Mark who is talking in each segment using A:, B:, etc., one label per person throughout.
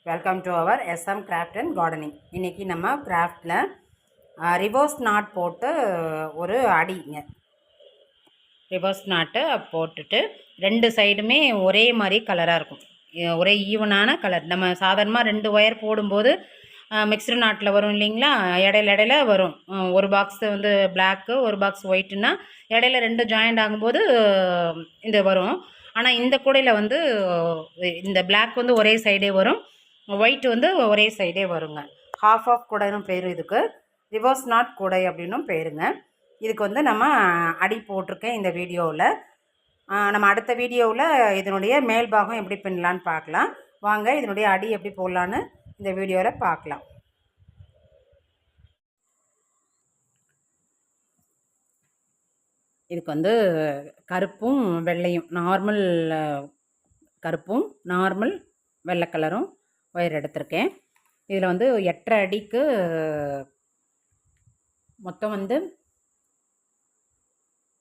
A: Welcome to our SM craft and gardening. இன்றைக்கி நம்ம கிராஃப்டில் reverse not போட்டு ஒரு அடிங்க ரிவர்ஸ் நாட்டு போட்டுட்டு ரெண்டு சைடுமே ஒரே மாதிரி கலராக இருக்கும், ஒரே ஈவனான கலர். நம்ம சாதாரணமாக 2 ஒயர் போடும்போது மிக்ஸ்டு நாட்டில் வரும் இல்லைங்களா, இடையில வரும். ஒரு பாக்ஸ் வந்து பிளாக்கு, ஒரு பாக்ஸ் ஒயிட்டுன்னா இடையில 2 ஜாயிண்ட் ஆகும்போது இது வரும். ஆனால் இந்த கூடையில் வந்து இந்த பிளாக் வந்து ஒரே சைடே வரும், ஒயிட் வந்து ஒரே சைடே வருங்க. ஹாஃப் ஆஃப் கூடைன்னு பேர், இதுக்கு ரிவர்ஸ் நாட் கூடை அப்படின்னும் பேருங்க. இதுக்கு வந்து நம்ம அடி போட்டிருக்கேன் இந்த வீடியோவில். நம்ம அடுத்த வீடியோவில் இதனுடைய மேல் பாகம் எப்படி பின்னலான்னு பார்க்கலாம். வாங்க இதனுடைய அடி எப்படி போடலான்னு இந்த வீடியோவில் பார்க்கலாம். இதுக்கு வந்து கருப்பும் வெள்ளையும், நார்மல் கருப்பும் நார்மல் வெள்ளை கலரும் ஒயர் எடுத்திருக்கேன். இதில் வந்து 8.5 அடிக்கு மொத்தம் வந்து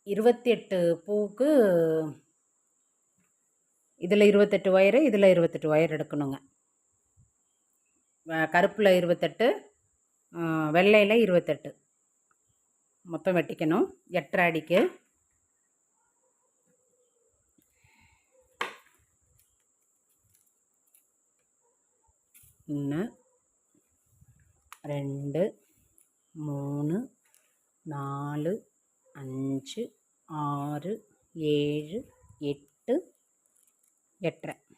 A: 28 பூவுக்கு இதில் 28 ஒயரு, இதில் 28 ஒயர் எடுக்கணுங்க. கருப்பில் 28, வெள்ளையில் 28 மொத்தம் வெட்டிக்கணும் 8.5 அடிக்கு. ஒன்று, 2, 3, 4, 5, 6, 7, 8, 8.5.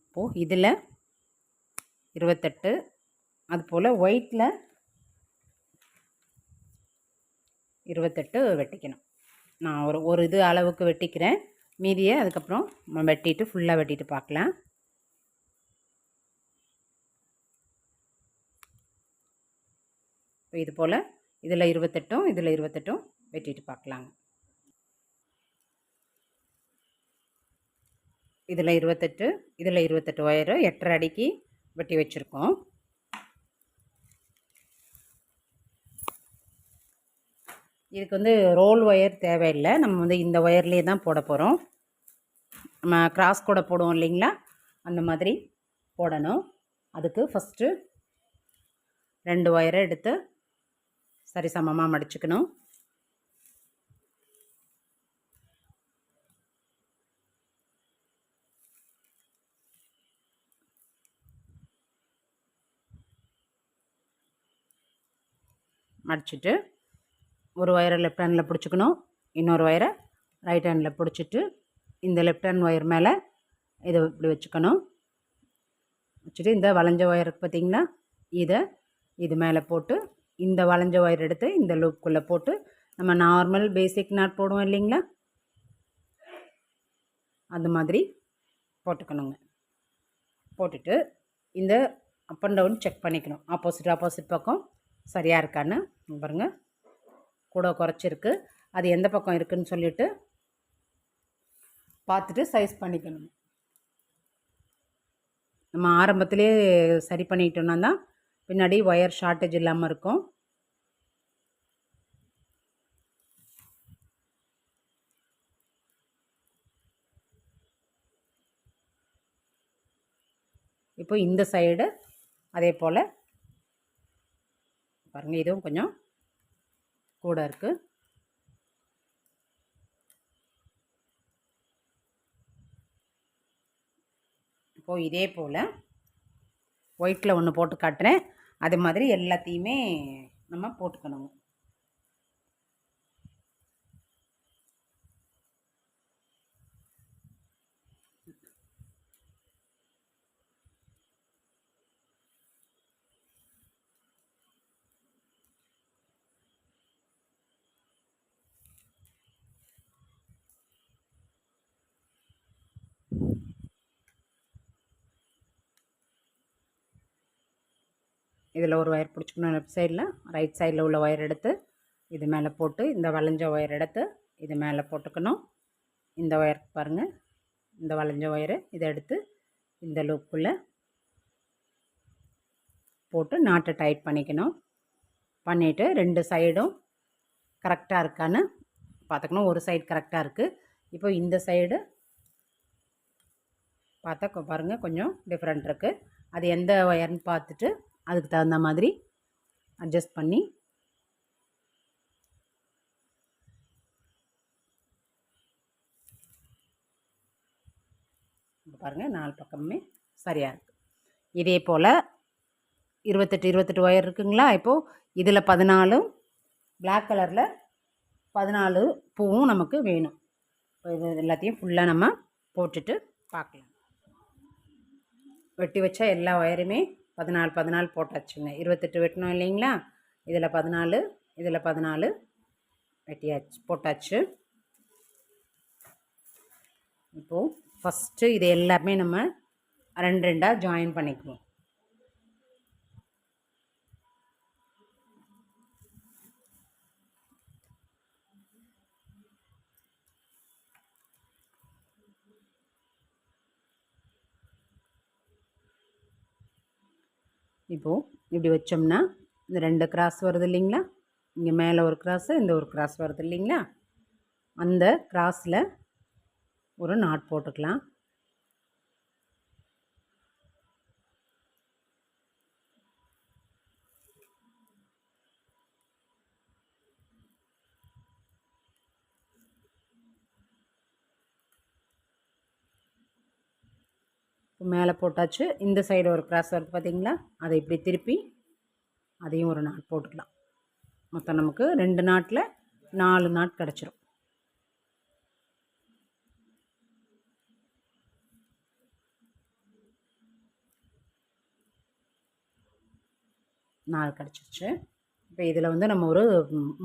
A: இப்போது இதில் 28, அதுபோல் ஒயிட்டில் 28 வெட்டிக்கணும். நான் ஒரு இது அளவுக்கு வெட்டிக்கிறேன், மீதியை அதுக்கப்புறம் வெட்டிட்டு ஃபுல்லாக வெட்டிட்டு பார்க்கலாம். இப்போ இது போல் இதில் 28, இதில் 28 வெட்டிட்டு பார்க்கலாங்க. இதில் 28, இதில் 28 ஒயரு 8.5 அடிக்கு வெட்டி வச்சுருக்கோம். இதுக்கு வந்து ரோல் ஒயர் தேவையில்லை, நம்ம வந்து இந்த ஒயர்லேயே தான் போட போகிறோம். நம்ம கிராஸ் கூட போடுவோம் இல்லைங்களா, அந்த மாதிரி போடணும். அதுக்கு ஃபஸ்ட்டு 2 ஒயரை எடுத்து சரி சமமாக மடிச்சுக்கணும். மடிச்சுட்டு ஒரு ஒயரை லெஃப்ட் ஹேண்டில் பிடிச்சிக்கணும், இன்னொரு ஒயரை ரைட் ஹேண்டில் பிடிச்சிட்டு இந்த லெஃப்ட் ஹேண்ட் ஒயர் மேலே இதை இப்படி வச்சுக்கணும். வச்சுட்டு இந்த வளைஞ்ச ஒயருக்கு பார்த்திங்கன்னா இது மேலே போட்டு இந்த வளைஞ்ச ஒயர் எடுத்து இந்த லூப்புக்குள்ளே போட்டு நம்ம நார்மல் பேசிக் நாட் போடுவோம் இல்லைங்களா, அந்த மாதிரி போட்டுக்கணுங்க. போட்டுட்டு இந்த அப் அண்ட் டவுன் செக் பண்ணிக்கணும், ஆப்போசிட் பக்கம் சரியாக இருக்கான்னு. பாருங்கள், கூட குறைச்சிருக்கு, அது எந்த பக்கம் இருக்குதுன்னு சொல்லிவிட்டு பார்த்துட்டு சைஸ் பண்ணிக்கணும். நம்ம ஆரம்பத்திலே சரி பண்ணிக்கிட்டோன்னா தான் பின்னாடி ஒயர் ஷார்ட்டேஜ் இல்லாமல் இருக்கும். இப்போ இந்த சைடு அதே போல் பாருங்கள், இதுவும் கொஞ்சம் கூட இருக்குது. இப்போது இதே போல் ஒயிட்டில் ஒன்று போட்டு காட்டுறேன், அது மாதிரி எல்லாத்தையுமே நம்ம போட்டுக்கணுங்க. இதில் ஒரு ஒயர் பிடிச்சிக்கணும், லெஃப்ட் சைடில். ரைட் சைடில் உள்ள ஒயர் எடுத்து இது மேலே போட்டு இந்த வளைஞ்ச ஒயர் எடுத்து இது மேலே போட்டுக்கணும். இந்த ஒயர் பாருங்கள், இந்த வளைஞ்ச ஒயரு இதை எடுத்து இந்த லூப்புக்குள்ளே போட்டு நாட்டை டைட் பண்ணிக்கணும். பண்ணிவிட்டு 2 சைடும் கரெக்டாக இருக்கான்னு பார்த்துக்கணும். ஒரு சைடு கரெக்டாக இருக்குது. இப்போ இந்த சைடு பார்த்தா பாருங்கள் கொஞ்சம் டிஃப்ரெண்ட் இருக்குது. அது எந்த ஒயர்னு பார்த்துட்டு அதுக்கு தகுந்த மாதிரி அட்ஜஸ்ட் பண்ணி பாருங்கள் 4 பக்கமுமே சரியாக இருக்குது. இதே போல் 28 ஒயர் இருக்குங்களா. இப்போது இதில் 14 பிளாக் கலரில் 14 பூவும் நமக்கு வேணும். இப்போ இது எல்லாத்தையும் ஃபுல்லாக நம்ம போட்டுட்டு பார்க்கலாம். வெட்டி வச்சா எல்லா ஒயருமே 14 போட்டாச்சுங்க. 28 வெட்டணும் இல்லைங்களா. இதில் 14 இதில் 14 வெட்டியாச்சு போட்டாச்சு. இப்போது ஃபஸ்ட்டு இது எல்லாமே நம்ம 2 ஜாயின் பண்ணிக்குவோம். இப்போது இப்படி வச்சோம்னா இந்த 2 கிராஸ் வருது இல்லைங்களா. இங்கே மேலே ஒரு கிராஸு இந்த ஒரு கிராஸ் வருது இல்லைங்களா. அந்த கிராஸில் ஒரு நாட் போட்டுக்கலாம். மேலே போட்டாச்சு. இந்த சைடு ஒரு கிராஸ் வருது பார்த்தீங்களா. அதை இப்படி திருப்பி அதையும் ஒரு நாட் போட்டுக்கலாம். மொத்தம் நமக்கு 2 நாட்டில் 4 நாட் கிடச்சிரும். நாலு கிடச்சிருச்சு. இப்போ இதில் வந்து நம்ம ஒரு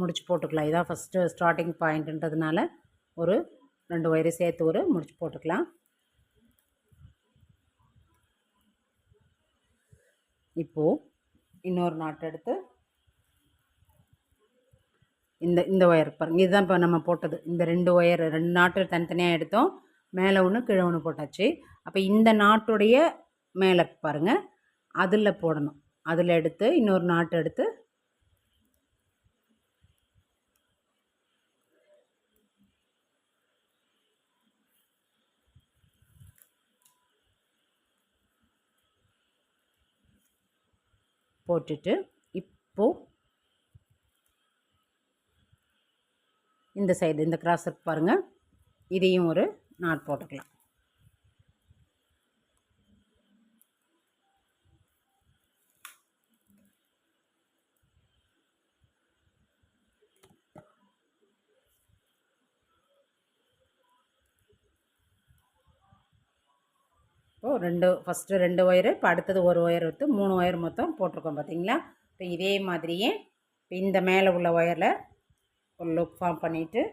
A: முடிச்சு போட்டுக்கலாம். இதான் ஃபஸ்ட்டு ஸ்டார்டிங் பாயிண்ட்டுன்றதுனால ஒரு 2 ஒயரு சேர்த்து ஒரு முடிச்சு போட்டுக்கலாம். இப்போது இன்னொரு நாட் எடுத்து இந்த ஒயர் பாருங்கள். இதுதான் இப்போ நம்ம போட்டது. இந்த 2 ஒயர் 2 நாட்டு தனித்தனியாக எடுத்தோம். மேலே ஒன்று கீழே ஒன்று போட்டாச்சு. அப்போ இந்த நாட்டுடைய மேலே பாருங்கள் அதில் போடணும். அதில் எடுத்து இன்னொரு நாட்டு எடுத்து போட்டுட்டு இப்போது இந்த சைடு இந்த கிராஸ் இருக்கு பாருங்கள். இதையும் ஒரு நாட் போட்டுக்கலாம். இப்போது ஃபஸ்ட்டு 2 ஒயரு, இப்போ அடுத்தது ஒரு ஒயர் எடுத்து 3 ஒயர் மொத்தம் போட்டிருக்கோம் பார்த்தீங்களா. இப்போ இதே மாதிரியே இப்போ இந்த மேலே உள்ள ஒயரில் ஒரு லூப் ஃபார்ம் பண்ணிவிட்டு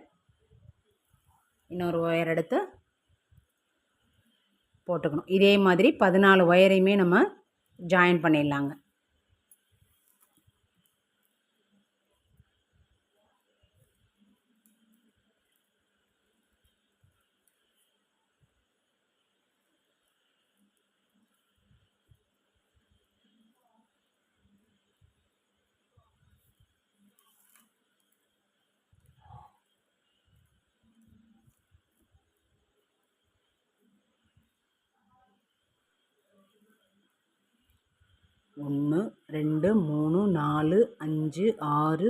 A: இன்னொரு ஒயர் எடுத்து போட்டுக்கணும். இதே மாதிரி 14 ஒயரையுமே நம்ம ஜாயின் பண்ணிடலாங்க. ஒன்று 2 3 4 5 6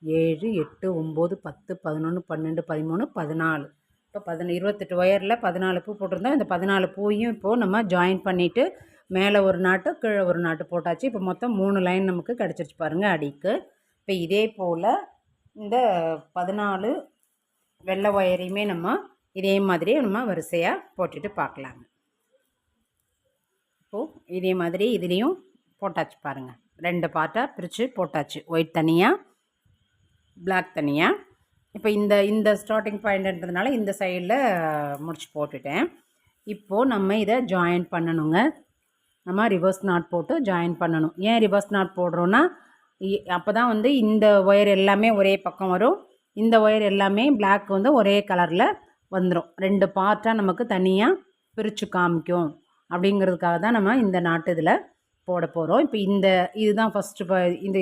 A: 7 8 9 10 11 12 13 14. இப்போ 28 ஒயரில் 14 பூ போட்டிருந்தோம். இந்த 14 பூவையும் இப்போது நம்ம ஜாயின் பண்ணிவிட்டு மேலே ஒரு நாட்டு கீழே ஒரு நாட்டு போட்டாச்சு. இப்போ மொத்தம் 3 லைன் நமக்கு கிடச்சிருச்சு பாருங்கள் அடிக்கு. இப்போ இதே போல் இந்த 14 வெள்ளை ஒயரையுமே நம்ம இதே மாதிரி நம்ம வரிசையாக போட்டுட்டு பார்க்கலாங்க. இப்போது இதே மாதிரி இதுலேயும் போட்டாச்சு பாருங்கள். 2 பார்ட்டாக பிரித்து போட்டாச்சு. ஒயிட் தனியாக பிளாக் தனியாக. இப்போ இந்த ஸ்டார்டிங் பாயிண்ட்ன்றதுனால இந்த சைடில் முடிச்சு போட்டுட்டேன். இப்போது நம்ம இதை ஜாயின் பண்ணணுங்க. நம்ம ரிவர்ஸ் நாட் போட்டு ஜாயின் பண்ணணும். ஏன் ரிவர்ஸ் நாட் போடுறோன்னா அப்போ தான் வந்து இந்த ஒயர் எல்லாமே ஒரே பக்கம் வரும். இந்த ஒயர் எல்லாமே பிளாக் வந்து ஒரே கலரில் வந்துடும். 2 பார்ட்டாக நமக்கு தனியாக பிரித்து காமிக்கும். அப்படிங்கிறதுக்காக தான் நம்ம இந்த நாட்டு இதில் போட போகிறோம். இப்போ இதுதான் ஃபஸ்ட்டு இது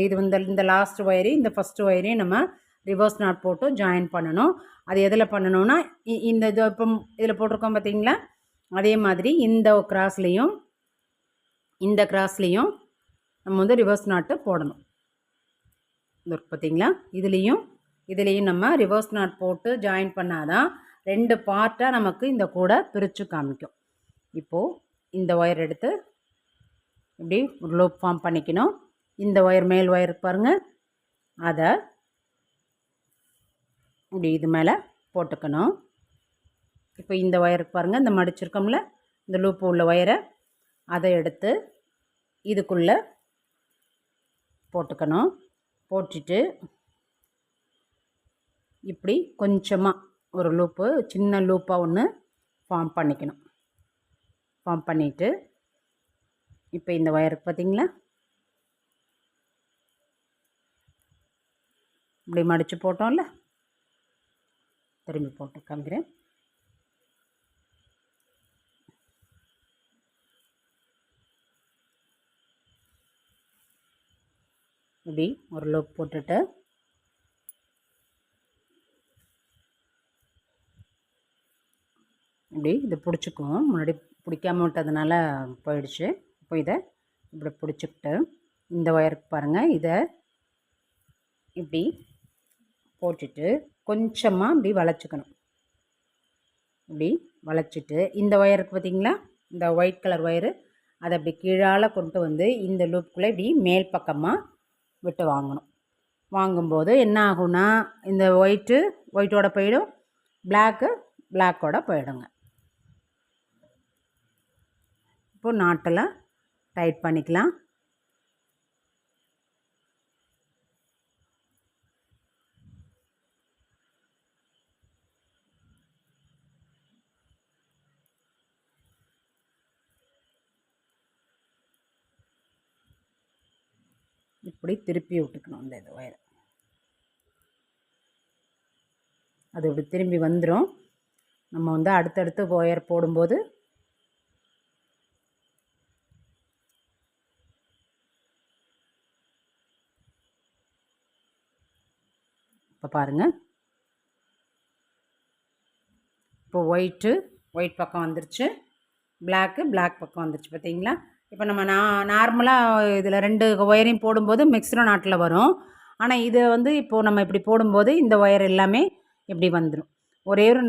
A: இந்த லாஸ்ட் ஒயரு இந்த ஃபஸ்ட்டு ஒயரையும் நம்ம ரிவர்ஸ் நாட் போட்டு ஜாயின் பண்ணணும். அது எதில் பண்ணணும்னா இந்த இது இப்போ இதில் போட்டிருக்கோம் பார்த்தீங்களா. அதே மாதிரி இந்த கிராஸ்லேயும் நம்ம வந்து ரிவர்ஸ் நாட்டு போடணும். இது பார்த்தீங்களா, இதுலேயும் நம்ம ரிவர்ஸ் நாட் போட்டு ஜாயின் பண்ணாதான் 2 பார்ட்டாக நமக்கு இந்த கூடை பிரித்து காமிக்கும். இப்போது இந்த ஒயர் எடுத்து இப்படி ஒரு லூப் ஃபார்ம் பண்ணிக்கணும். இந்த ஒயர் மேல் ஒயர் பாருங்கள், அதை இப்படி இது மேலே போட்டுக்கணும். இப்போ இந்த ஒயருக்கு பாருங்கள், இந்த மடிச்சிருக்கோம்ல இந்த லூப்பு உள்ள ஒயரை அதை எடுத்து இதுக்குள்ளே போட்டுக்கணும். போட்டுட்டு இப்படி கொஞ்சமாக ஒரு லூப்பு, சின்ன லூப்பாக ஒன்று ஃபார்ம் பண்ணிக்கணும். ஃபார்ம் பண்ணிவிட்டு இப்போ இந்த ஒயருக்கு பார்த்திங்களா இப்படி மடித்து போட்டோம்ல, திரும்பி போட்டு காமிக்கிறேன். இப்படி ஒரு லூப் போட்டுட்டு இப்படி இதை பிடிச்சிக்குவோம். முன்னாடி பிடிக்காம விட்டதுனால போயிடுச்சு. இப்போ இதை இப்படி பிடிச்சிக்கிட்டு இந்த ஒயருக்கு பாருங்கள், இதை இப்படி போட்டுட்டு கொஞ்சமாக இப்படி வளைச்சிக்கணும். இப்படி வளைச்சிட்டு இந்த ஒயருக்கு பார்த்திங்களா, இந்த ஒயிட் கலர் ஒயரு, அதை அப்படி கீழால் கொண்டு வந்து இந்த லூப்புக்குள்ளே இப்படி மேல் பக்கமாக விட்டு வாங்கணும். வாங்கும்போது என்ன ஆகும்னா, இந்த ஒயிட்டோட போயிடும், பிளாக்கோட போயிடுங்க. இப்போ நாட்டெல்லாம் டைட் பண்ணிக்கலாம். இப்படி திருப்பி விட்டுக்கணும். இந்த ஒயரை அது இப்படி திரும்பி வந்துடும். நம்ம வந்து அடுத்தடுத்து ஒயர் போடும்போது இப்போ பாருங்கள், இப்போ ஒயிட் பக்கம் வந்துருச்சு, பிளாக் பக்கம் வந்துருச்சு பார்த்தீங்களா. இப்போ நம்ம நார்மலாக இதில் 2 ஒயரையும் போடும்போது மிக்ஸ்டு நாட்டில் வரும். ஆனால் இதை வந்து இப்போது நம்ம இப்படி போடும்போது இந்த ஒயர் எல்லாமே இப்படி வந்துடும். ஒரே ஒரு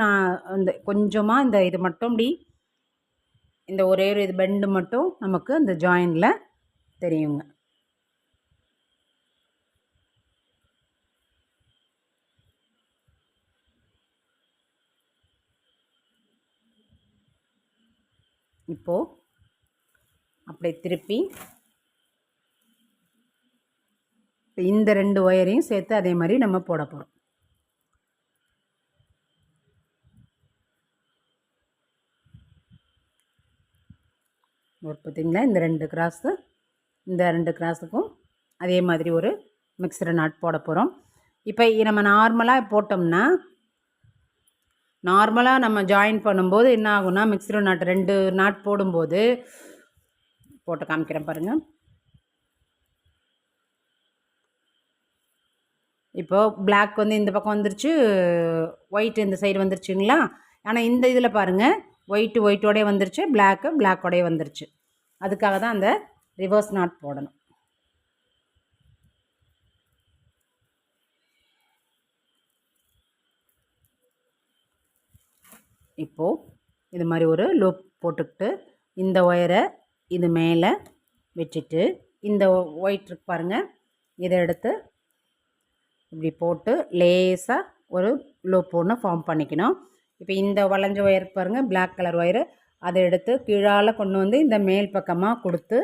A: இந்த கொஞ்சமாக இந்த இது மட்டும் இப்படி இந்த ஒரே ஒரு இது பெண்டு மட்டும் நமக்கு அந்த ஜாயினில் தெரியுங்க. இப்போது அப்படியே திருப்பி இந்த 2 ஒயரையும் சேர்த்து அதே மாதிரி நம்ம போட போகிறோம். பார்த்திங்களா, இந்த 2 கிராஸுக்கும் அதே மாதிரி ஒரு மிக்சடு நாட் போட போகிறோம். இப்போ நம்ம நார்மலாக நம்ம ஜாயின் பண்ணும்போது என்ன ஆகும்னா, மிக்சடு நாட் 2 நாட் போடும்போது போட்டு காமிக்கிறேன் பாருங்கள். இப்போது பிளாக் வந்து இந்த பக்கம் வந்துருச்சு, ஒயிட் இந்த சைடு வந்துருச்சுங்களா. ஆனால் இந்த இதில் பாருங்கள், ஒயிட்டோடே வந்துருச்சு, பிளாக்கோடே வந்துருச்சு. அதுக்காக தான் அந்த ரிவர்ஸ் நாட் போடணும். இப்போது இது மாதிரி ஒரு லூப் போட்டுக்கிட்டு இந்த ஒயரை இது மேலே வச்சுட்டு இந்த ஒயிட் இருக்கு பாருங்கள், இதை எடுத்து இப்படி போட்டு லேசாக ஒரு லூப் ஒன்று ஃபார்ம் பண்ணிக்கணும். இப்போ இந்த வளைஞ்ச ஒயர் பாருங்கள், பிளாக் கலர் ஒயரு, அதை எடுத்து கீழால் கொண்டு வந்து இந்த மேல் பக்கமாக கொடுத்து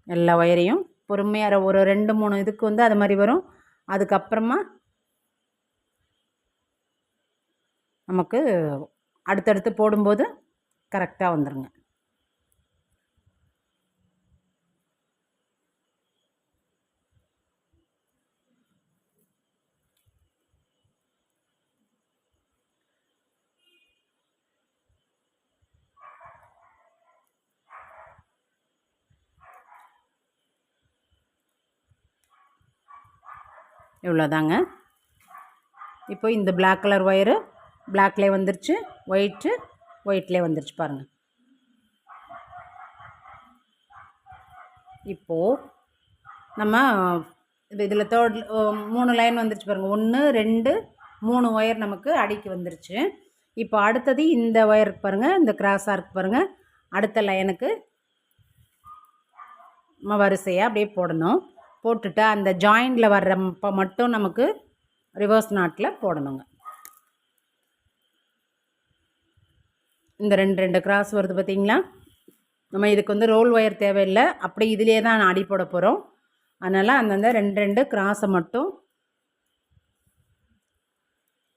A: எல்லா ஒயரையும் பொறுமையாக ஒரு 2-3 இதுக்கு வந்து அது மாதிரி வரும். அதுக்கப்புறமா நமக்கு அடுத்தடுத்து போடும்போது கரெக்டாக வந்துடுங்க. இவ்வளோதாங்க. இப்போ இந்த பிளாக் கலர் ஒயரு பிளாக்லேயே வந்துருச்சு, ஒயிட்லேயே வந்துருச்சு பாருங்கள். இப்போது நம்ம இதில் தேர்ட் 3 லைன் வந்துருச்சு பாருங்கள். 1 2 3 ஒயர் நமக்கு அடிக்கு வந்துருச்சு. இப்போ அடுத்தது இந்த ஒயருக்கு பாருங்கள், இந்த கிராஸாக இருக்குது பாருங்கள். அடுத்த லைனுக்கு நம்ம வரிசையாக அப்படியே போடணும். போட்டுட்டு அந்த ஜாயிண்டில் வர்றப்போ மட்டும் நமக்கு ரிவர்ஸ் நாட்டில் போடணுங்க. இந்த 2 கிராஸ் வருது பார்த்திங்களா. நம்ம இதுக்கு வந்து ரோல் ஒயர் தேவையில்லை, அப்படி இதிலே தான் அடி போட போகிறோம். அதனால் அந்தந்த 2 கிராஸை மட்டும்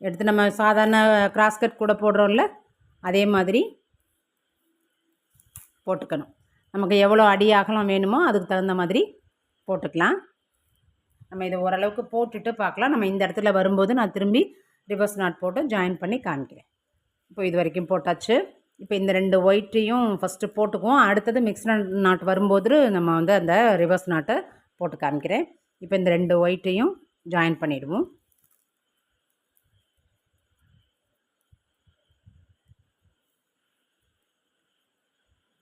A: எடுத்து நம்ம சாதாரண கிராஸ் கட் கூட போடுறோம்ல, அதே மாதிரி போட்டுக்கணும். நமக்கு எவ்வளோ அடி அகலம் வேணுமோ அதுக்கு தகுந்த மாதிரி போட்டுக்கலாம். நம்ம இதை ஓரளவுக்கு போட்டுட்டு பார்க்கலாம். நம்ம இந்த இடத்துல வரும்போது நான் திரும்பி ரிவர்ஸ் நாட் போட்டு ஜாயின் பண்ணி காமிக்கிறேன். இப்போ இது வரைக்கும் போட்டாச்சு. இப்போ இந்த 2 ஒயிட்டையும் ஃபஸ்ட்டு போட்டுக்குவோம். அடுத்தது மிக்ஸ்டு நாட் வரும்போது நம்ம வந்து அந்த ரிவர்ஸ் நாட்டை போட்டு காமிக்கிறேன். இப்போ இந்த 2 ஒயிட்டையும் ஜாயின் பண்ணிவிடுவோம்.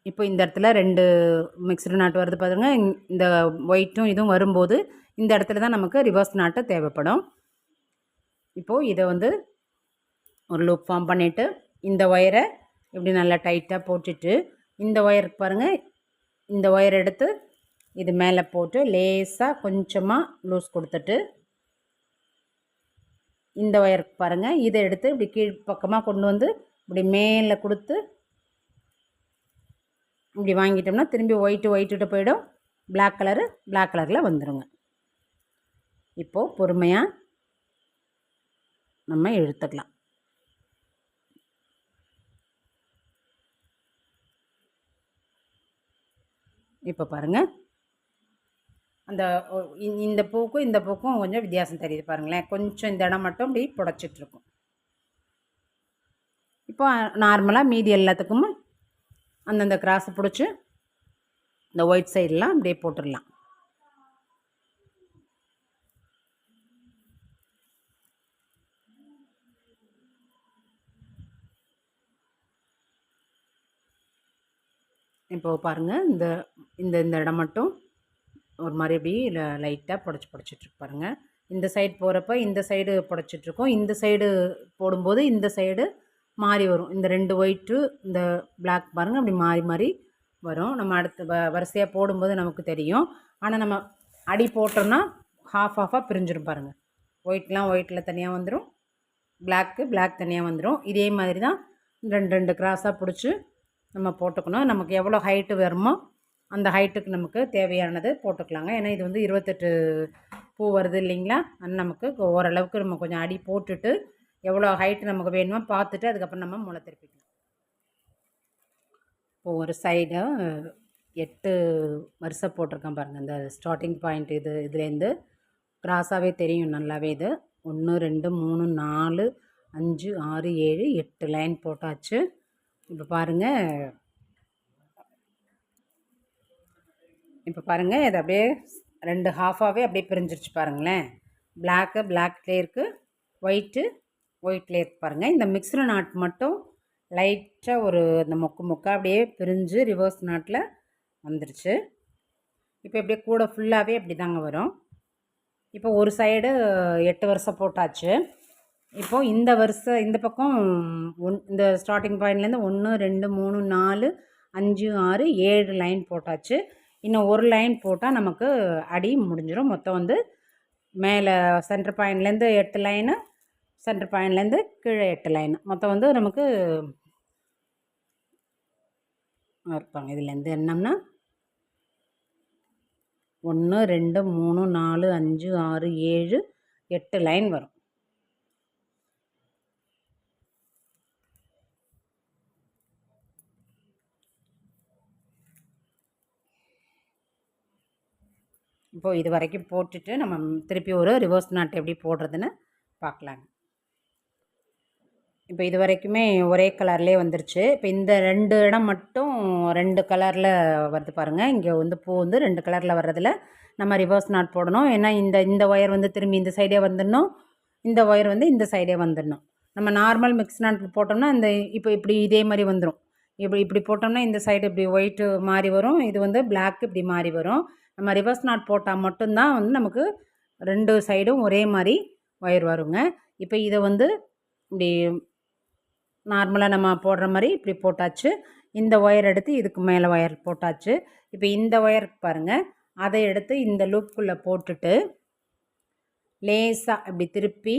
A: இப்போ இந்த இடத்துல 2 மிக்ஸ்டு நாட் வருது பாருங்க. இந்த ஒயிட்டும் இதுவும் வரும்போது இந்த இடத்துல தான் நமக்கு ரிவர்ஸ் நாட்டு தேவைப்படும். இப்போது இதை வந்து ஒரு லூப் ஃபார்ம் பண்ணிவிட்டு இந்த ஒயரை இப்படி நல்லா டைட்டாக போட்டுட்டு இந்த ஒயருக்கு பாருங்கள், இந்த ஒயர் எடுத்து இது மேலே போட்டு லேசாக கொஞ்சமாக லூஸ் கொடுத்துட்டு இந்த ஒயருக்கு பாருங்கள், இதை எடுத்து இப்படி கீழ் பக்கமாக கொண்டு வந்து இப்படி மேலே கொடுத்து இப்படி வாங்கிட்டோம்னா திரும்பி ஒயிட்டு போயிடும். பிளாக் கலரில் வந்துடுங்க. இப்போது பொறுமையாக நம்ம இழுத்துக்கலாம். இப்போ பாருங்கள், அந்த இந்த பூக்கும் இந்த பூக்கும் கொஞ்சம் வித்தியாசம் தெரியுது பாருங்களேன். கொஞ்சம் இந்த இடம் மட்டும் இப்படி புடச்சிட்ருக்கும். இப்போ நார்மலாக மீதி எல்லாத்துக்கும் அந்தந்த கிராஸை பிடிச்சி இந்த ஒயிட் சைடெலாம் அப்படியே போட்டுடலாம். இப்போது பாருங்கள், இந்த இந்த இந்த இடம் மட்டும் ஒரு மாதிரி இப்படி லைட்டாக புடச்சிட்ருக்கு பாருங்கள். இந்த சைடு போகிறப்ப இந்த சைடு புடச்சிட்ருக்கோம், இந்த சைடு போடும்போது இந்த சைடு மாறி வரும். இந்த 2 ஒயிட்டு இந்த பிளாக் பாருங்கள் அப்படி மாறி மாறி வரும். நம்ம அடுத்து வரிசையாக போடும்போது நமக்கு தெரியும். ஆனால் நம்ம அடி போட்டோம்னா ஹாஃபாக பிரிஞ்சிடும் பாருங்கள். ஒயிட்டில் தனியாக வந்துடும், பிளாக் தனியாக வந்துடும். இதே மாதிரி தான் 2 கிராஸாக பிடிச்சி நம்ம போட்டுக்கணும். நமக்கு எவ்வளோ ஹைட்டு வருமோ அந்த ஹைட்டுக்கு நமக்கு தேவையானது போட்டுக்கலாங்க. ஏன்னா இது வந்து 28 பூ வருது இல்லைங்களா. அது நமக்கு ஓரளவுக்கு நம்ம கொஞ்சம் அடி போட்டுட்டு எவ்வளோ ஹைட்டு நமக்கு வேணுமோ பார்த்துட்டு அதுக்கப்புறம் நம்ம முளை திருப்பிக்கலாம். இப்போ ஒரு சைடு 8 வரிசை போட்டிருக்கேன் பாருங்கள். இந்த ஸ்டார்டிங் பாயிண்ட் இதுலேருந்து கிராஸாகவே தெரியும் நல்லாவே. இது 1 2 3 4 5 6 7 8 லைன் போட்டாச்சு. இப்போ பாருங்கள் இது அப்படியே 2 ஹாஃபாகவே அப்படியே பிரிஞ்சிருச்சு பாருங்களேன். பிளாக்லேயே இருக்குது, ஒயிட்லேயே இருக்குது பாருங்கள். இந்த மிக்ஸ்டு நாட் மட்டும் லைட்டாக ஒரு இந்த மொக்கா அப்படியே பிரிஞ்சு ரிவர்ஸ் நாட்டில் வந்துருச்சு. இப்போ இப்படியே கூட ஃபுல்லாகவே அப்படி தாங்க வரும். இப்போ ஒரு சைடு 8 வரிசை போட்டாச்சு. இப்போது இந்த வரிசை இந்த பக்கம் இந்த ஸ்டார்டிங் பாயிண்ட்லேருந்து 1 2 3 4 5 6 7 லைன் போட்டாச்சு. இன்னும் ஒரு லைன் போட்டால் நமக்கு அடி முடிஞ்சிடும். மொத்தம் வந்து மேலே சென்டர் பாயிண்ட்லேருந்து 8 லைனு, சென்டர் பாயிண்ட்லேருந்து கீழே 8 லைனு, மொத்தம் வந்து நமக்கு இருப்பாங்க. இதுலேருந்து என்னம்னா 1 2 3 4 5 6 7 8 லைன் வரும். இப்போது இது வரைக்கும் போட்டுட்டு நம்ம திருப்பி ஒரு ரிவர்ஸ் நாட் எப்படி போடுறதுன்னு பார்க்கலாங்க. இப்போ இது வரைக்குமே ஒரே கலர்லேயே வந்துருச்சு. இப்போ இந்த 2 இடம் மட்டும் 2 கலரில் வருது பாருங்கள். இங்கே வந்து பூ வந்து 2 கலரில் வர்றதில் நம்ம ரிவர்ஸ் நாட் போடணும். ஏன்னா இந்த ஒயர் வந்து திரும்பி இந்த சைடே வந்துடணும், இந்த ஒயர் வந்து இந்த சைடே வந்துடணும். நம்ம நார்மல் மிக்ஸ் நாட் போட்டோம்னா இந்த இப்போ இப்படி இதே மாதிரி வந்துடும். இப்படி இப்படி போட்டோம்னா இந்த சைடு இப்படி ஒயிட்டு மாறி வரும், இது வந்து பிளாக் இப்படி மாறி வரும். நம்ம ரிவர்ஸ் நாட் போட்டால் மட்டும்தான் வந்து நமக்கு 2 சைடும் ஒரே மாதிரி ஒயர் வருங்க. இப்போ இதை வந்து இப்படி நார்மலாக நம்ம போடுற மாதிரி இப்படி போட்டாச்சு. இந்த ஒயர் எடுத்து இதுக்கு மேலே ஒயர் போட்டாச்சு. இப்போ இந்த ஒயர் பாருங்கள், அதை எடுத்து இந்த லூப்புக்குள்ளே போட்டுட்டு லேசாக இப்படி திருப்பி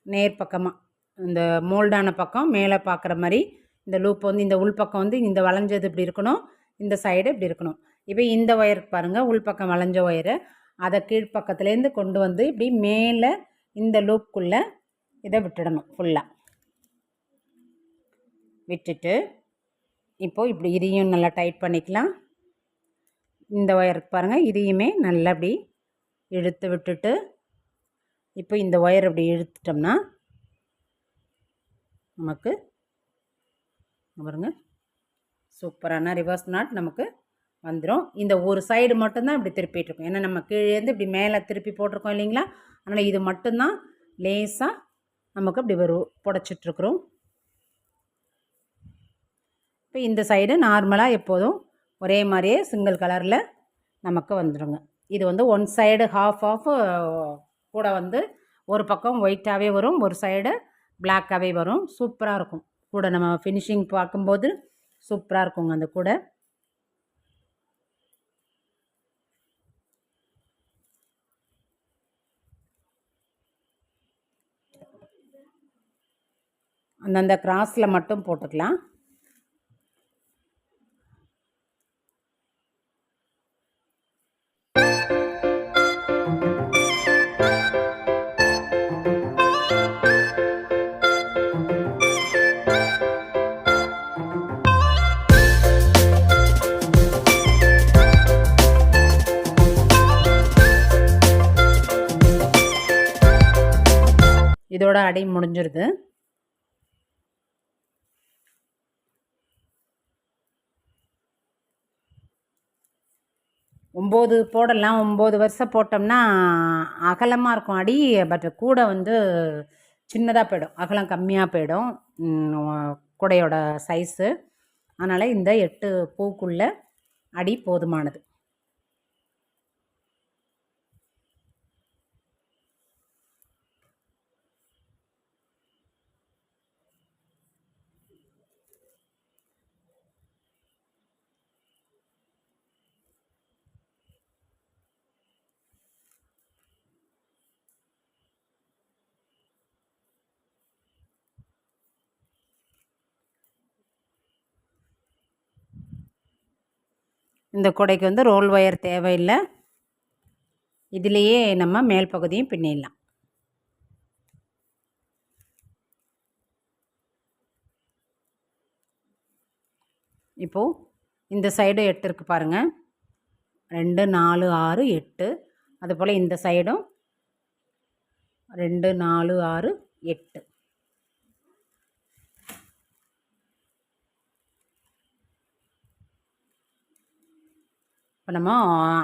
A: நேர் பக்கமாக இந்த மோல்டான பக்கம் மேலே பார்க்குற மாதிரி இந்த லூப் வந்து இந்த உள்பக்கம் வந்து இந்த வளைஞ்சது இப்படி இருக்கணும், இந்த சைடு இப்படி இருக்கணும். இப்போ இந்த ஒயருக்கு பாருங்கள், உள்பக்கம் வளைஞ்ச ஒயரு அதை கீழ்ப்பக்கத்துலேருந்து கொண்டு வந்து இப்படி மேலே இந்த லூப்புக்குள்ளே இதை விட்டுடணும். ஃபுல்லாக விட்டுட்டு இப்போது இப்படி இதையும் நல்லா டைட் பண்ணிக்கலாம். இந்த ஒயருக்கு பாருங்கள், இதையுமே நல்லா அப்படி இழுத்து விட்டுட்டு இப்போ இந்த ஒயர் அப்படி இழுத்துட்டோம்னா நமக்கு பாருங்க சூப்பரான ரிவர்ஸ் நாட் நமக்கு வந்துடும். இந்த ஒரு சைடு மட்டும்தான் இப்படி திருப்பிகிட்ருக்கோம். ஏன்னா நம்ம கீழேருந்து இப்படி மேலே திருப்பி போட்டிருக்கோம் இல்லைங்களா, அதனால் இது மட்டும்தான் லேசாக நமக்கு அப்படி புடைச்சிட்ருக்குறோம். இப்போ இந்த சைடு நார்மலாக எப்போதும் ஒரே மாதிரியே சிங்கிள் கலரில் நமக்கு வந்துடுங்க. இது வந்து ஒன் சைடு ஹாஃப் கூட வந்து ஒரு பக்கம் ஒயிட்டாகவே வரும், ஒரு சைடு பிளாக்காகவே வரும். சூப்பராக இருக்கும். கூட நம்ம ஃபினிஷிங் பார்க்கும்போது சூப்பராக இருக்குங்க அந்த கூட. அந்தந்த கிராஸில் மட்டும் போட்டுக்கலாம். இதோட அடி முடிஞ்சிருது. ஒம்பது போடலாம். 9 வருஷம் போட்டோம்னா அகலமாக இருக்கும் அடி. பட் கூடை வந்து சின்னதாக போயிடும், அகலம் கம்மியாக போயிடும் கூடையோட சைஸு. அதனால் இந்த 8 பூக்குள்ள அடி போதுமானது. இந்த கூடைக்கு வந்து ரோல் ஒயர் தேவையில்லை, இதிலேயே நம்ம மேல் பகுதியும் பின்னிடலாம். இப்போது இந்த சைடு 8 இருக்குது பாருங்கள், 2 4 6 8. அதுபோல் இந்த சைடும் 2 4 6 8. இப்போ நம்ம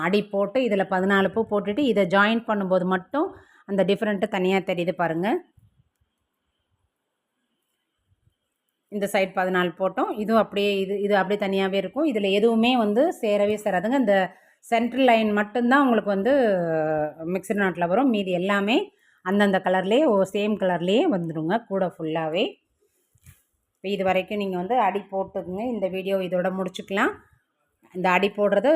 A: அடி போட்டு இதில் 14 பூ போட்டுட்டு இதை ஜாயின் பண்ணும்போது மட்டும் அந்த டிஃப்ரெண்ட்டு தனியாக தெரியுது பாருங்கள். இந்த சைட் 14 போட்டோம், இதுவும் அப்படியே இது அப்படியே தனியாகவே இருக்கும். இதில் எதுவுமே வந்து சேரவே சேராதுங்க. இந்த சென்ட்ரல் லைன் மட்டும்தான் உங்களுக்கு வந்து மிக்சர் நாட்டில் வரும். மீதி எல்லாமே அந்தந்த கலர்லேயே சேம் கலர்லேயே வந்துடுங்க கூட ஃபுல்லாகவே. இப்போ இது வரைக்கும் நீங்கள் வந்து அடி போட்டுக்குங்க. இந்த வீடியோ இதோட முடிச்சுக்கலாம். இந்த அடி போடுறது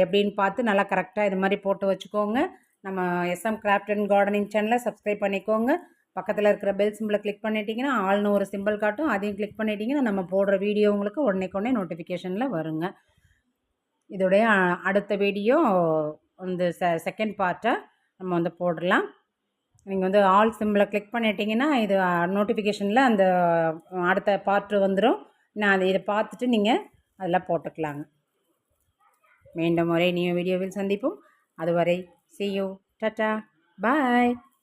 A: எப்படின்னு பார்த்து நல்லா கரெக்டாக இது மாதிரி போட்டு வச்சுக்கோங்க. நம்ம SM கிராஃப்ட் அண்ட் கார்டனிங் சேனலை சப்ஸ்கிரைப் பண்ணிக்கோங்க. பக்கத்தில் இருக்கிற பெல் சிம்பிளை கிளிக் பண்ணிட்டீங்கன்னா ஆல்னு ஒரு சிம்பிள் காட்டும், அதையும் கிளிக் பண்ணிட்டீங்கன்னா நம்ம போடுற வீடியோ உங்களுக்கு உடனே நோட்டிஃபிகேஷனில் வருங்க. இதோடைய அடுத்த வீடியோ இந்த செகண்ட் பார்ட்டை நம்ம வந்து போடலாம். நீங்கள் வந்து ஆல் சிம்பிளை கிளிக் பண்ணிட்டீங்கன்னா இது நோட்டிஃபிகேஷனில் அந்த அடுத்த பார்ட்டு வந்துடும். நான் இதை பார்த்துட்டு நீங்கள் அதில் போட்டுக்கலாங்க. மீண்டும் ஒரே நியூ வீடியோவில் சந்திப்போம். அதுவரை see you, tata, bye.